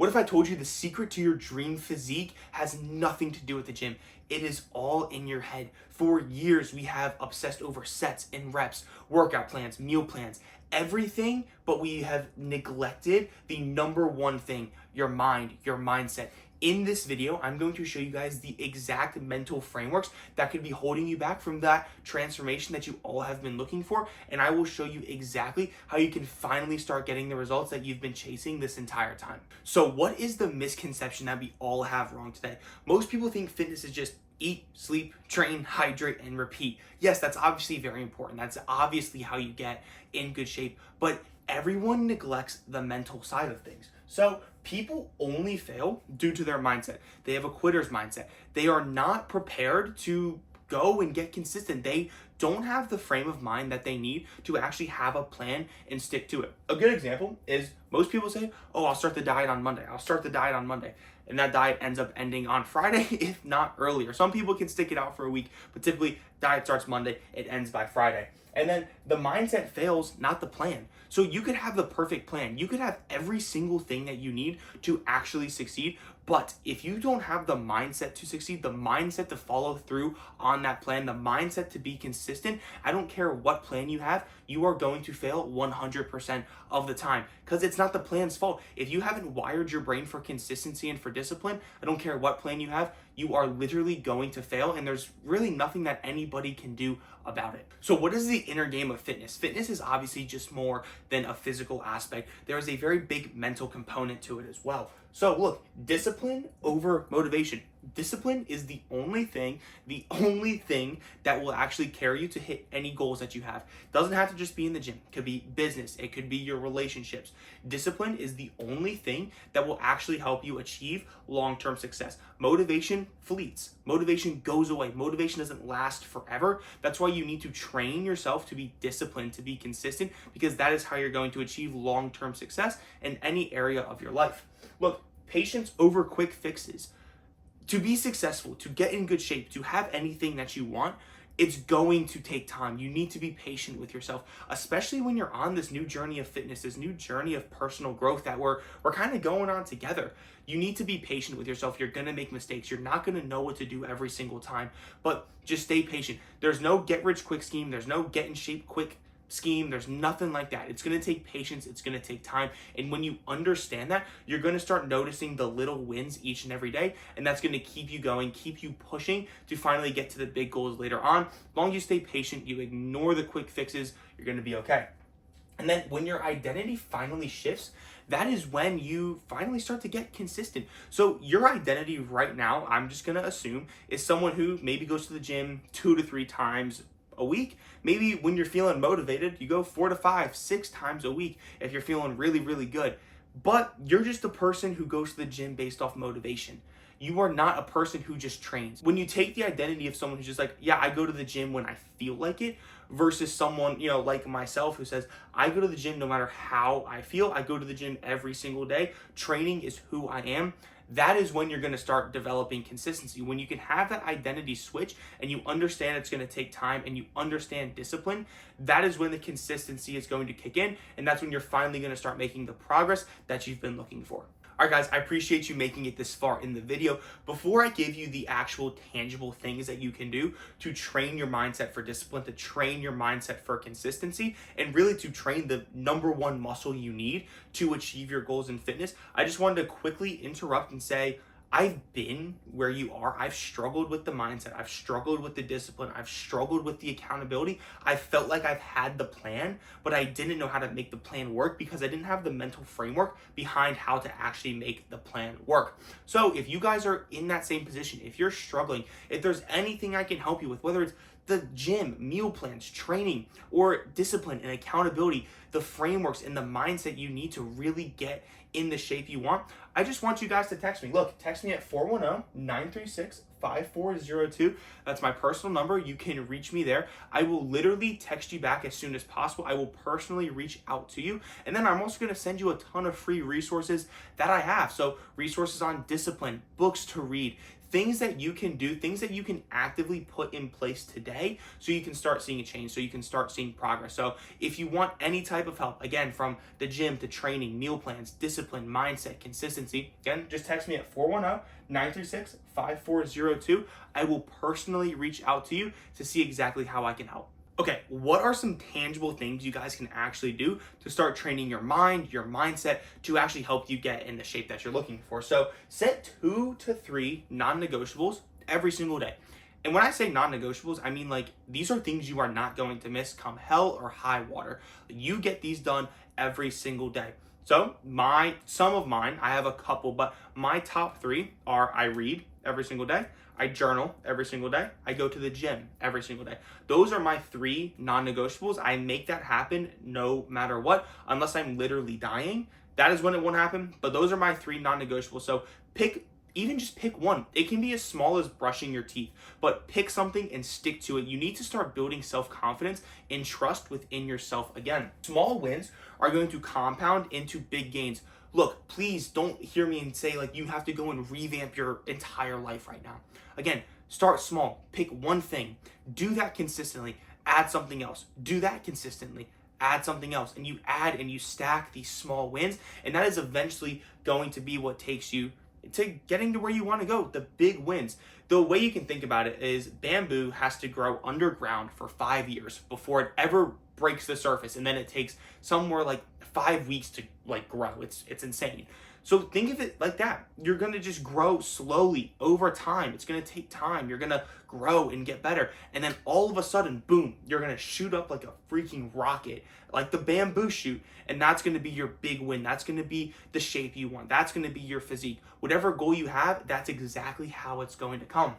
What if I told you the secret to your dream physique has nothing to do with the gym? It is all in your head. For years, we have obsessed over sets and reps, workout plans, meal plans, everything, but we have neglected the number one thing, your mind, your mindset. In this video, I'm going to show you guys the exact mental frameworks that could be holding you back from that transformation that you all have been looking for. And I will show you exactly how you can finally start getting the results that you've been chasing this entire time. So what is the misconception that we all have wrong today? Most people think fitness is just eat, sleep, train, hydrate, and repeat. Yes, that's obviously very important. That's obviously how you get in good shape, but everyone neglects the mental side of things. So people only fail due to their mindset. They have a quitter's mindset. They are not prepared to go and get consistent. They don't have the frame of mind that they need to actually have a plan and stick to it. A good example is most people say, oh, I'll start the diet on Monday. I'll start the diet on Monday. And that diet ends up ending on Friday, if not earlier. Some people can stick it out for a week, but typically diet starts Monday, it ends by Friday. And then the mindset fails, not the plan. So you could have the perfect plan. You could have every single thing that you need to actually succeed. But if you don't have the mindset to succeed, the mindset to follow through on that plan, the mindset to be consistent, I don't care what plan you have, you are going to fail 100% of the time because it's not the plan's fault. If you haven't wired your brain for consistency and for discipline, I don't care what plan you have, you are literally going to fail, and there's really nothing that anybody can do about it. So what is the inner game of fitness? Fitness is obviously just more than a physical aspect. There is a very big mental component to it as well. So look, discipline over motivation. Discipline is the only thing that will actually carry you to hit any goals that you have. It doesn't have to just be in the gym. It could be business. It could be your relationships. Discipline is the only thing that will actually help you achieve long-term success. Motivation fleets. Motivation goes away. Motivation doesn't last forever. That's why you need to train yourself to be disciplined, to be consistent, because that is how you're going to achieve long-term success in any area of your life. Look, patience over quick fixes. To be successful, to get in good shape, to have anything that you want, it's going to take time. You need to be patient with yourself, especially when you're on this new journey of fitness, this new journey of personal growth that we're kind of going on together. You need to be patient with yourself. You're going to make mistakes. You're not going to know what to do every single time, but just stay patient. There's no get rich quick scheme. There's no get in shape quick scheme. There's nothing like that. It's going to take patience. It's going to take time. And when you understand that, you're going to start noticing the little wins each and every day. And that's going to keep you going, keep you pushing to finally get to the big goals later on. As long as you stay patient, you ignore the quick fixes, you're going to be okay. And then when your identity finally shifts, that is when you finally start to get consistent. So your identity right now, I'm just going to assume, is someone who maybe goes to the gym 2 to 3 times a week. Maybe when you're feeling motivated, you go 4 to 5, 6 times a week if you're feeling really, really good. But you're just a person who goes to the gym based off motivation. You are not a person who just trains. When you take the identity of someone who's just like, yeah, I go to the gym when I feel like it, versus someone, like myself who says, I go to the gym no matter how I feel. I go to the gym every single day. Training is who I am. That is when you're going to start developing consistency. When you can have that identity switch and you understand it's going to take time and you understand discipline, that is when the consistency is going to kick in. And that's when you're finally going to start making the progress that you've been looking for. All right, guys, I appreciate you making it this far in the video. Before I give you the actual tangible things that you can do to train your mindset for discipline, to train your mindset for consistency, and really to train the number one muscle you need to achieve your goals in fitness, I just wanted to quickly interrupt and say, I've been where you are. I've struggled with the mindset. I've struggled with the discipline. I've struggled with the accountability. I felt like I've had the plan, but I didn't know how to make the plan work because I didn't have the mental framework behind how to actually make the plan work. So if you guys are in that same position, if you're struggling, if there's anything I can help you with, whether it's the gym, meal plans, training, or discipline and accountability, the frameworks and the mindset you need to really get in the shape you want, I just want you guys to text me. Look, text me at 410-936-5402. That's my personal number. You can reach me there. I will literally text you back as soon as possible. I will personally reach out to you. And then I'm also going to send you a ton of free resources that I have. So resources on discipline, books to read, things that you can do, things that you can actively put in place today so you can start seeing a change, so you can start seeing progress. So if you want any type of help, again, from the gym to training, meal plans, discipline, mindset, consistency, again, just text me at 410-936-5402. I will personally reach out to you to see exactly how I can help. Okay, what are some tangible things you guys can actually do to start training your mind, your mindset, to actually help you get in the shape that you're looking for? So set 2 to 3 non-negotiables every single day. And when I say non-negotiables, I mean like these are things you are not going to miss come hell or high water. You get these done every single day. So some of mine, I have a couple, but my top 3 are: I read every single day, I journal every single day, I go to the gym every single day. Those are my 3 non-negotiables. I make that happen no matter what, unless I'm literally dying. That is when it won't happen, but those are my 3 non-negotiables. So just pick one. It can be as small as brushing your teeth, but pick something and stick to it. You need to start building self-confidence and trust within yourself again. Small wins are going to compound into big gains. Look, please don't hear me and say like you have to go and revamp your entire life right now. Again, start small, pick one thing, do that consistently, add something else, do that consistently, add something else, and you add and you stack these small wins, and that is eventually going to be what takes you to getting to where you want to go, the big wins. The way you can think about it is bamboo has to grow underground for 5 years before it ever breaks the surface, and then it takes somewhere like 5 weeks to like grow. It's insane. So think of it like that. You're going to just grow slowly over time. It's going to take time. You're going to grow and get better. And then all of a sudden, boom, you're going to shoot up like a freaking rocket, like the bamboo shoot. And that's going to be your big win. That's going to be the shape you want. That's going to be your physique. Whatever goal you have, that's exactly how it's going to come.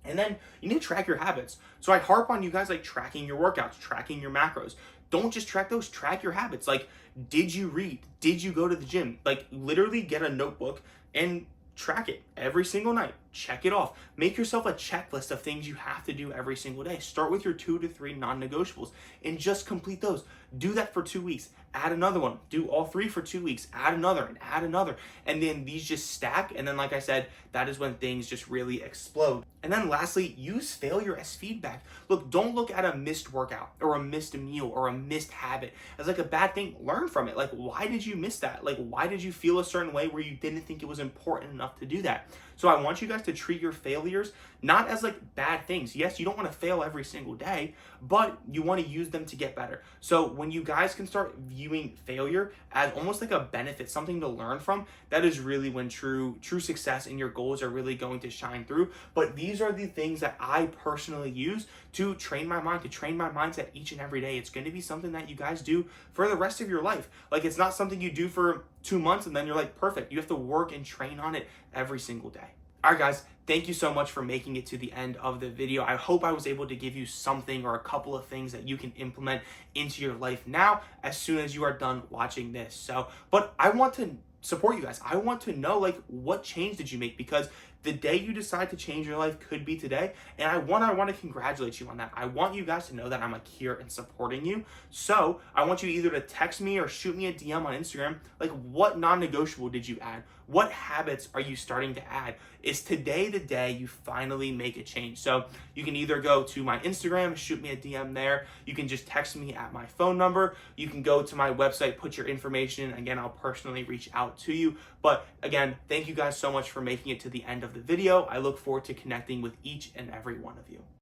And then you need to track your habits. So I harp on you guys like tracking your workouts, tracking your macros. Don't just track those, track your habits. Like, did you read? Did you go to the gym? Like, literally get a notebook and track it every single night. Check it off. Make yourself a checklist of things you have to do every single day. Start with your 2 to 3 non-negotiables and just complete those. Do that for 2 weeks. Add another one. Do all 3 for 2 weeks. Add another and add another. And then these just stack. And then, like I said, that is when things just really explode. And then lastly, use failure as feedback. Look, don't look at a missed workout or a missed meal or a missed habit as like a bad thing. Learn from it. Like, why did you miss that? Like, why did you feel a certain way where you didn't think it was important enough to do that? So I want you guys to treat your failures not as like bad things. Yes, you don't want to fail every single day, but you want to use them to get better. So when you guys can start viewing failure as almost like a benefit, something to learn from, that is really when true success and your goals are really going to shine through. But these are the things that I personally use to train my mind, to train my mindset each and every day. It's going to be something that you guys do for the rest of your life. Like, it's not something you do for 2 months and then you're like perfect. You have to work and train on it every single day. All right, guys, thank you so much for making it to the end of the video. I hope I was able to give you something or a couple of things that you can implement into your life now as soon as you are done watching this. But I want to support you guys. I want to know, like, what change did you make? Because the day you decide to change your life could be today. And I want to congratulate you on that. I want you guys to know that I'm like here and supporting you. So I want you either to text me or shoot me a DM on Instagram. Like, what non-negotiable did you add? What habits are you starting to add? Is today the day you finally make a change? So you can either go to my Instagram, shoot me a DM there. You can just text me at my phone number. You can go to my website, put your information. Again, I'll personally reach out to you. But again, thank you guys so much for making it to the end of the video. I look forward to connecting with each and every one of you.